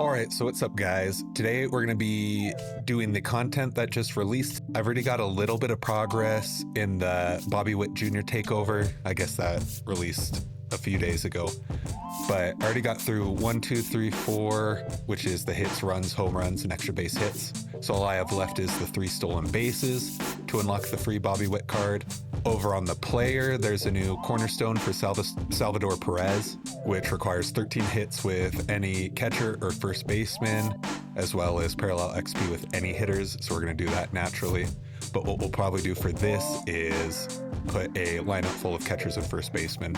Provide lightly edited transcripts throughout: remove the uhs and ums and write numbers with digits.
Alright, so what's up guys? Today we're going to be doing the content that just released. I've already got a little bit of progress in the Bobby Witt Jr. takeover. I guess that released a few days ago. But I already got through 1, 2, 3, 4, which is the hits, runs, home runs, and extra base hits. So all I have left is the 3 stolen bases to unlock the free Bobby Witt card. Over on the player, there's a new cornerstone for Salvador Perez, which requires 13 hits with any catcher or first baseman, as well as parallel XP with any hitters. So we're going to do that naturally. But what we'll probably do for this is put a lineup full of catchers and first basemen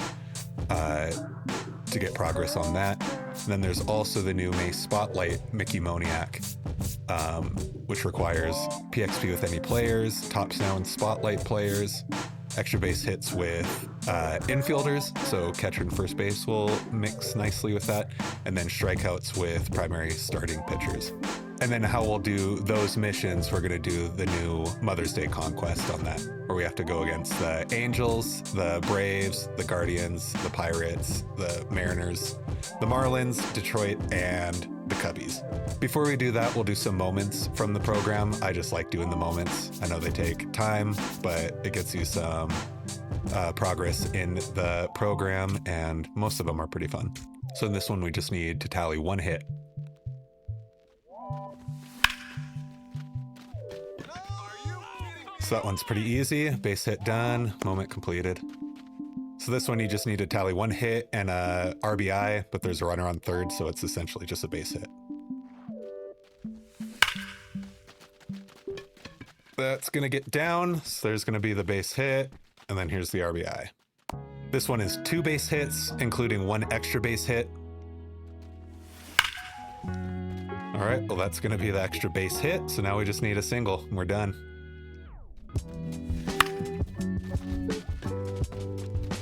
to get progress on that. And then there's also the new May Spotlight Mickey Moniak, which requires PXP with any players, tops now in Spotlight players, extra base hits with infielders, so catcher and first base will mix nicely with that, and then strikeouts with primary starting pitchers. And then how we'll do those missions, we're going to do the new Mother's Day Conquest on that, where we have to go against the Angels, the Braves, the Guardians, the Pirates, the Mariners, the Marlins, Detroit, and the Cubbies. Before we do that, we'll do some moments from the program. I just like doing the moments. I know they take time, but it gets you some progress in the program, and most of them are pretty fun. So in this one, we just need to tally 1 hit. So that one's pretty easy. Base hit done, moment completed. So this one you just need to tally 1 hit and a RBI, but there's a runner on third, so it's essentially just a base hit. That's gonna get down, so there's gonna be the base hit, and then here's the RBI. This one is 2 base hits, including 1 extra base hit. All right, well that's gonna be the extra base hit, so now we just need a single, and we're done.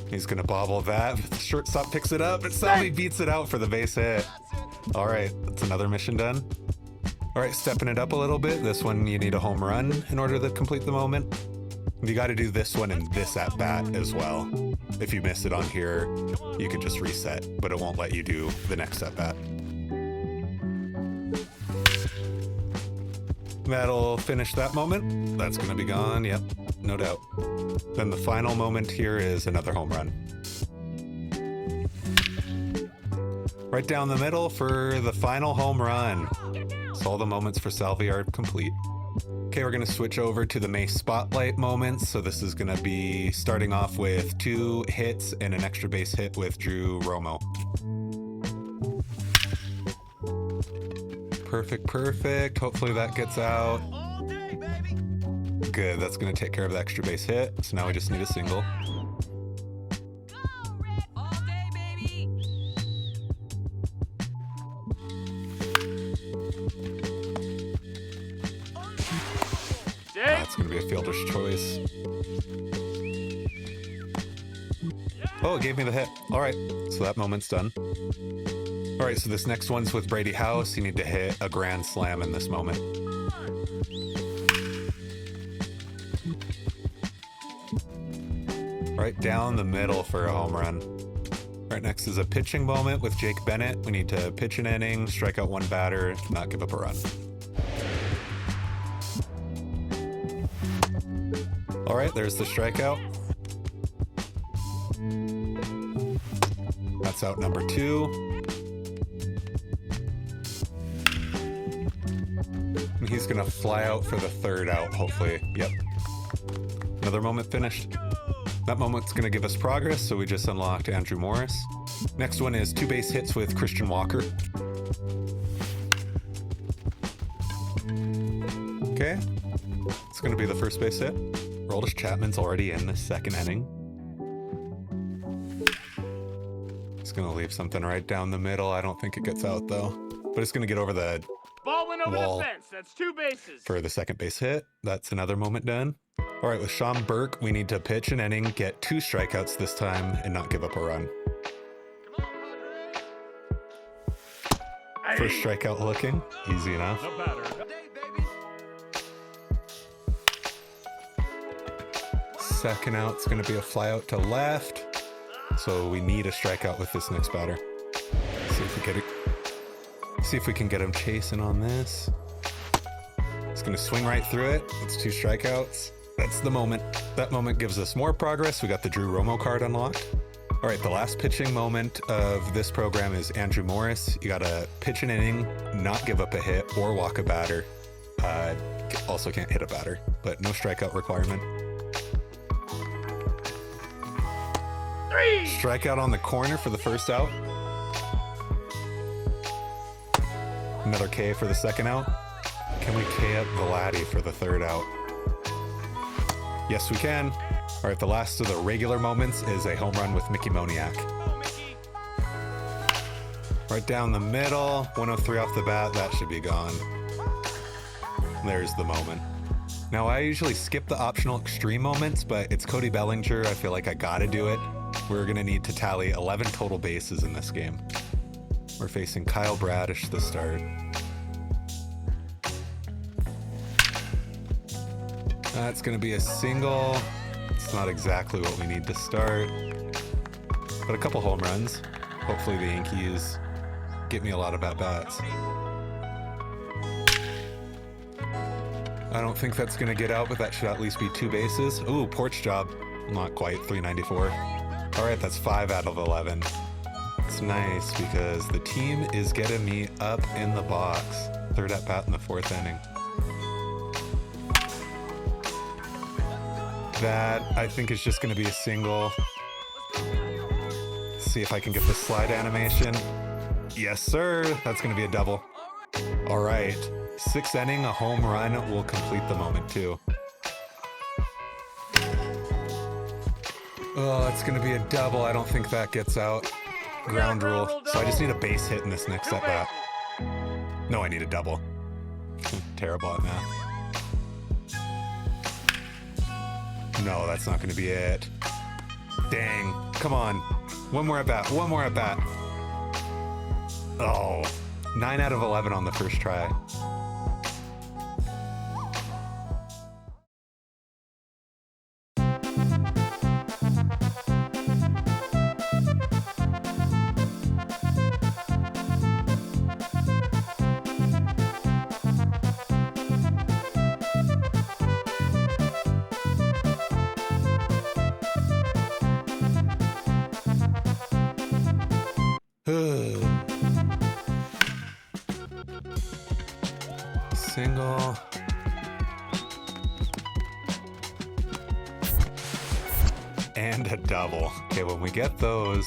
He's gonna bobble that. The shortstop picks it up, but Salvy beats it out for the base hit. All right, that's another mission done. All right, stepping it up a little bit. This one you need a home run in order to complete the moment. You got to do this one and this at bat as well. If you miss it on here, you can just reset, but it won't let you do the next at bat. That'll finish that moment. That's gonna be gone, yep, no doubt. Then the final moment here is another home run. Right down the middle for the final home run. So all the moments for Salvy are complete. Okay, we're gonna switch over to the May Spotlight moments. So this is gonna be starting off with 2 hits and an extra base hit with Drew Romo. Perfect. Hopefully that gets out. Good, that's gonna take care of the extra base hit. So now we just need a single. That's gonna be a fielder's choice. Oh, it gave me the hit. All right, so that moment's done. All right, so this next one's with Brady House. You need to hit a grand slam in this moment. Right down the middle for a home run. Right next is a pitching moment with Jake Bennett. We need to pitch an inning, strike out 1 batter, not give up a run. All right, there's the strikeout. That's out number 2. And he's gonna fly out for the 3rd out, hopefully. Yep. Another moment finished. That moment's gonna give us progress, so we just unlocked Andrew Morris. Next one is 2 base hits with Christian Walker. Okay. It's gonna be the first base hit. Roldis Chapman's already in the 2nd inning. He's gonna leave something right down the middle. I don't think it gets out though, but it's gonna get over the ball went over wall the fence. That's 2 bases for the 2nd base hit. That's another moment done. All right, with Sean Burke, we need to pitch an inning, get 2 strikeouts this time, and not give up a run. First strikeout looking, easy enough. No batter. Second out's gonna be a fly out to left. So we need a strikeout with this next batter. See if we get it. see if we can get him chasing on this. He's gonna swing right through it. It's 2 strikeouts. That's the moment. That moment gives us more progress. We got the Drew Romo card unlocked. All right, the last pitching moment of this program is Andrew Morris. You gotta pitch an inning, not give up a hit or walk a batter. Also can't hit a batter, but no strikeout requirement. 3. Strikeout on the corner for the first out. Another K for the second out. Can we K up Vladdy for the third out? Yes, we can. All right, the last of the regular moments is a home run with Mickey Moniak. Oh, Mickey. Right down the middle, 103 off the bat, that should be gone. There's the moment. Now, I usually skip the optional extreme moments, but it's Cody Bellinger. I feel like I gotta do it. We're gonna need to tally 11 total bases in this game. We're facing Kyle Bradish to start. That's gonna be a single. It's not exactly what we need to start, but a couple home runs. Hopefully the Yankees get me a lot of at-bats. I don't think that's gonna get out, but that should at least be 2 bases. Ooh, porch job. Not quite, 394. All right, that's 5 out of 11. It's nice because the team is getting me up in the box. Third at-bat in the 4th inning. That, I think, is just gonna be a single. See if I can get the slide animation. Yes, sir. That's gonna be a double. All right. 6th inning, a home run will complete the moment too. Oh, it's gonna be a double. I don't think that gets out. Ground rule. So I just need a base hit in this next at bat. No, I need a double. Terrible at math. No, that's not gonna be it. Dang. Come on. One more at bat. One more at bat. Oh. 9 out of 11 on the first try. Single. And a double. Okay, when we get those,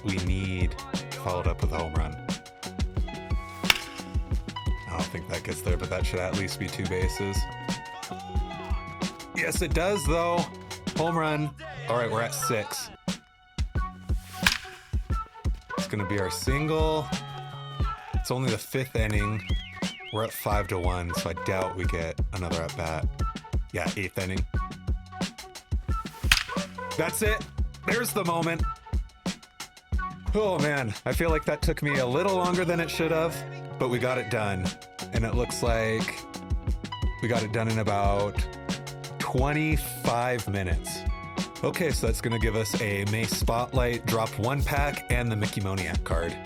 we need followed up with a home run. I don't think that gets there, but that should at least be 2 bases. Yes, it does, though. Home run. All right, we're at 6. It's going to be our single. It's only the 5th inning. We're at 5-1, so I doubt we get another at bat. Yeah, 8th inning. That's it. There's the moment. Oh man, I feel like that took me a little longer than it should have, but we got it done. And it looks like we got it done in about 25 minutes. Okay, so that's gonna give us a May Spotlight, drop 1 pack, and the Mickey Moniak card.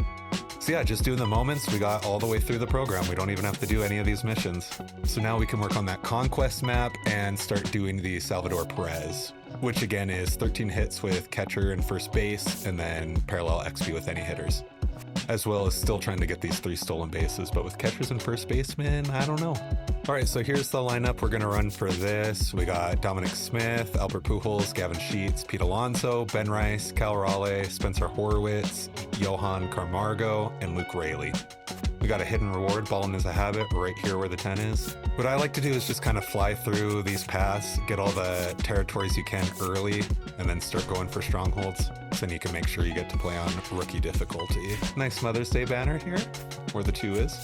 So yeah, just doing the moments, we got all the way through the program. We don't even have to do any of these missions. So now we can work on that Conquest map and start doing the Salvador Perez, which again is 13 hits with catcher and first base, and then parallel XP with any hitters. As well as still trying to get these 3 stolen bases, but with catchers and first basemen, I don't know. All right, so here's the lineup we're gonna run for this. We got Dominic Smith, Albert Pujols, Gavin Sheets, Pete Alonso, Ben Rice, Cal Raleigh, Spencer Horwitz, Johan Camargo, and Luke Raley. We got a hidden reward, Ballin' is a Habit, right here where the 10 is. What I like to do is just kind of fly through these paths, get all the territories you can early, and then start going for strongholds. So then you can make sure you get to play on rookie difficulty. Nice Mother's Day banner here, where the 2 is.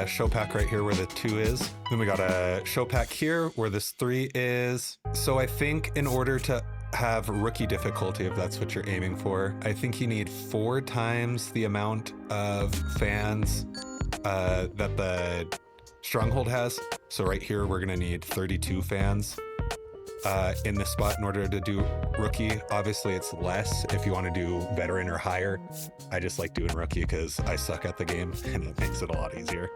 Show pack right here where the 2 is. Then we got a show pack here where this 3 is. So I think in order to have rookie difficulty, if that's what you're aiming for, I think you need 4 times the amount of fans that the stronghold has. So right here, we're gonna need 32 fans. in this spot in order to do rookie. Obviously, it's less if you want to do veteran or higher. I just like doing rookie because I suck at the game and it makes it a lot easier.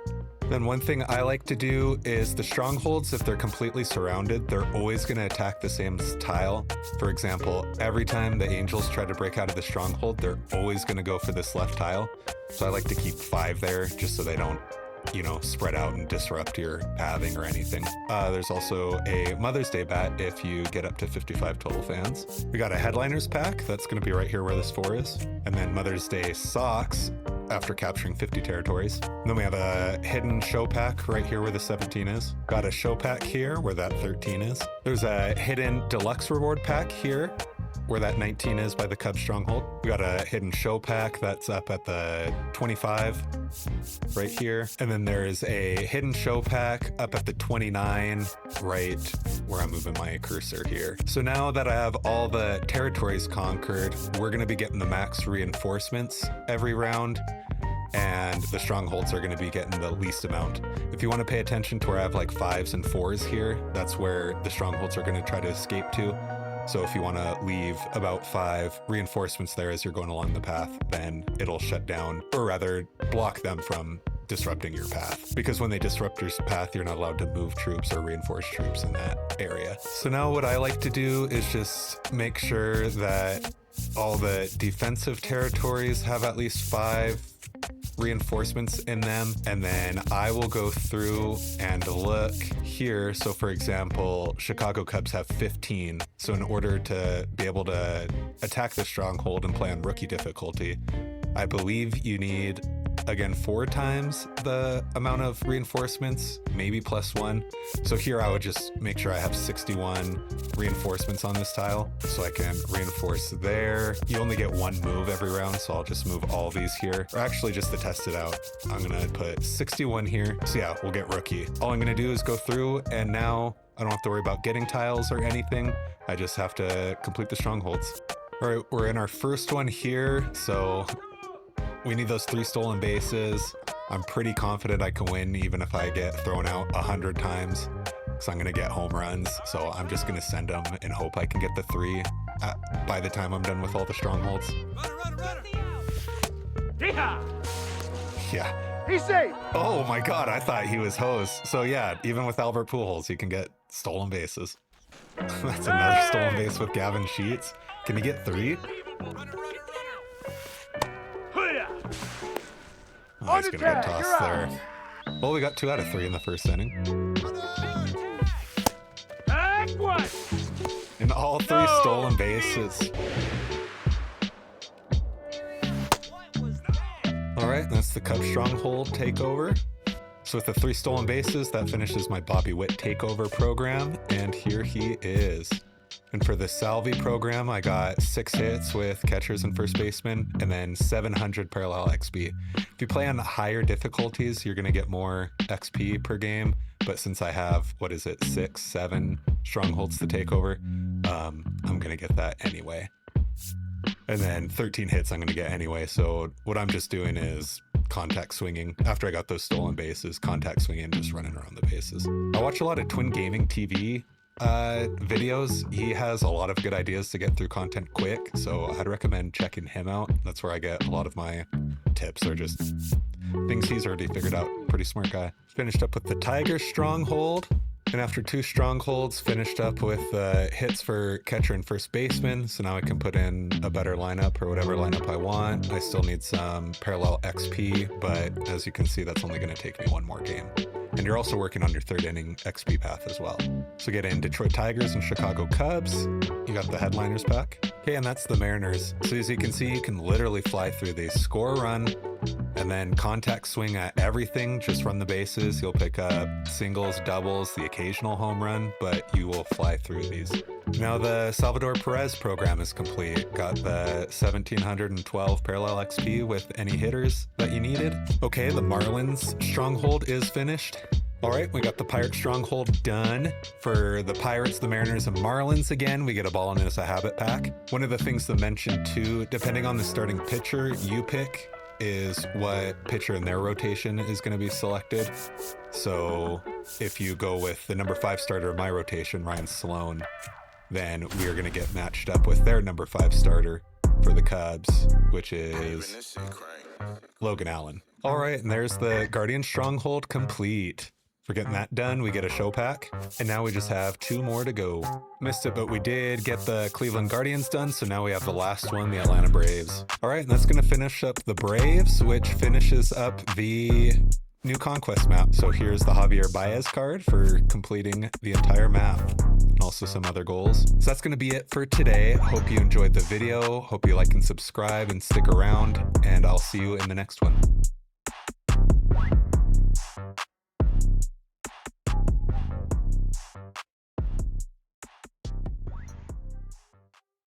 Then one thing I like to do is the strongholds, if they're completely surrounded, they're always going to attack the same tile. For example, every time the Angels try to break out of the stronghold, they're always going to go for this left tile. So I like to keep 5 there just so they don't, spread out and disrupt your pathing or anything. There's also a Mother's Day bat if you get up to 55 total fans. We got a headliners pack that's going to be right here where this 4 is. And then Mother's Day socks after capturing 50 territories. And then we have a hidden show pack right here where the 17 is. Got a show pack here where that 13 is. There's a hidden deluxe reward pack here where that 19 is by the Cub Stronghold. We got a hidden show pack that's up at the 25 right here. And then there's a hidden show pack up at the 29 right where I'm moving my cursor here. So now that I have all the territories conquered, we're going to be getting the max reinforcements every round, and the strongholds are going to be getting the least amount. If you want to pay attention to where I have like 5s and 4s here, that's where the strongholds are going to try to escape to. So if you want to leave about 5 reinforcements there as you're going along the path, then it'll shut down, or rather block them from disrupting your path. Because when they disrupt your path, you're not allowed to move troops or reinforce troops in that area. So now what I like to do is just make sure that all the defensive territories have at least 5 reinforcements in them, and then I will go through and look here. So for example, Chicago Cubs have 15. So in order to be able to attack the stronghold and play on rookie difficulty, I believe you need, again, 4 times the amount of reinforcements, maybe +1. So here I would just make sure I have 61 reinforcements on this tile so I can reinforce there. You only get 1 move every round, so I'll just move all these here. Or actually, just to test it out, I'm gonna put 61 here. So yeah, we'll get rookie. All I'm gonna do is go through, and now I don't have to worry about getting tiles or anything. I just have to complete the strongholds. All right, we're in our first one here, so we need those 3 stolen bases. I'm pretty confident I can win even if I get thrown out 100 times, because I'm going to get home runs. So I'm just going to send them and hope I can get the 3 by the time I'm done with all the strongholds. Yeah. He's safe. Oh my God, I thought he was hosed. So yeah, even with Albert Pujols, you can get stolen bases. That's another stolen base with Gavin Sheets. Can he get 3? Oh, he's gonna get tossed there. Well, we got 2 out of 3 in the first inning. And all 3 stolen bases. All right, that's the Cub Stronghold takeover. So with the 3 stolen bases, that finishes my Bobby Witt takeover program. And here he is. And for the Salvy program, I got 6 hits with catchers and first baseman, and then 700 parallel XP. If you play on higher difficulties, you're going to get more XP per game. But since I have, 6, 7 strongholds to take over, I'm going to get that anyway. And then 13 hits I'm going to get anyway. So what I'm just doing is contact swinging. After I got those stolen bases, contact swinging, just running around the bases. I watch a lot of Twin Gaming TV videos. He has a lot of good ideas to get through content quick, so I'd recommend checking him out. That's where I get a lot of my tips, or just things he's already figured out. Pretty smart guy. Finished up with the Tiger Stronghold, and after 2 strongholds, finished up with hits for catcher and first baseman. So now I can put in a better lineup, or whatever lineup I want. I still need some parallel XP, but as you can see, that's only going to take me 1 more game. And you're also working on your 3rd inning XP path as well. So get in Detroit Tigers and Chicago Cubs. You got the headliners pack. Okay, and that's the Mariners. So as you can see, you can literally fly through these. Score a run, and then contact swing at everything. Just run the bases. You'll pick up singles, doubles, the occasional home run, but you will fly through these. Now the Salvador Perez program is complete. Got the 1712 parallel XP with any hitters that you needed. Okay, the Marlins Stronghold is finished. All right, we got the Pirate Stronghold done. For the Pirates, the Mariners, and Marlins again, we get a Ball and It's a Habit pack. One of the things to mention too, depending on the starting pitcher you pick, is what pitcher in their rotation is going to be selected. So if you go with the number 5 starter of my rotation, Ryan Sloan, then we are going to get matched up with their number 5 starter for the Cubs, which is Logan Allen. All right, and there's the Guardian Stronghold complete. For getting that done, we get a show pack, and now we just have 2 more to go. Missed it, but we did get the Cleveland Guardians done, so now we have the last one, the Atlanta Braves. All right, and that's going to finish up the Braves, which finishes up the new Conquest map. So here's the Javier Baez card for completing the entire map, and also some other goals. So that's going to be it for today. Hope you enjoyed the video. Hope you like and subscribe and stick around, and I'll see you in the next one.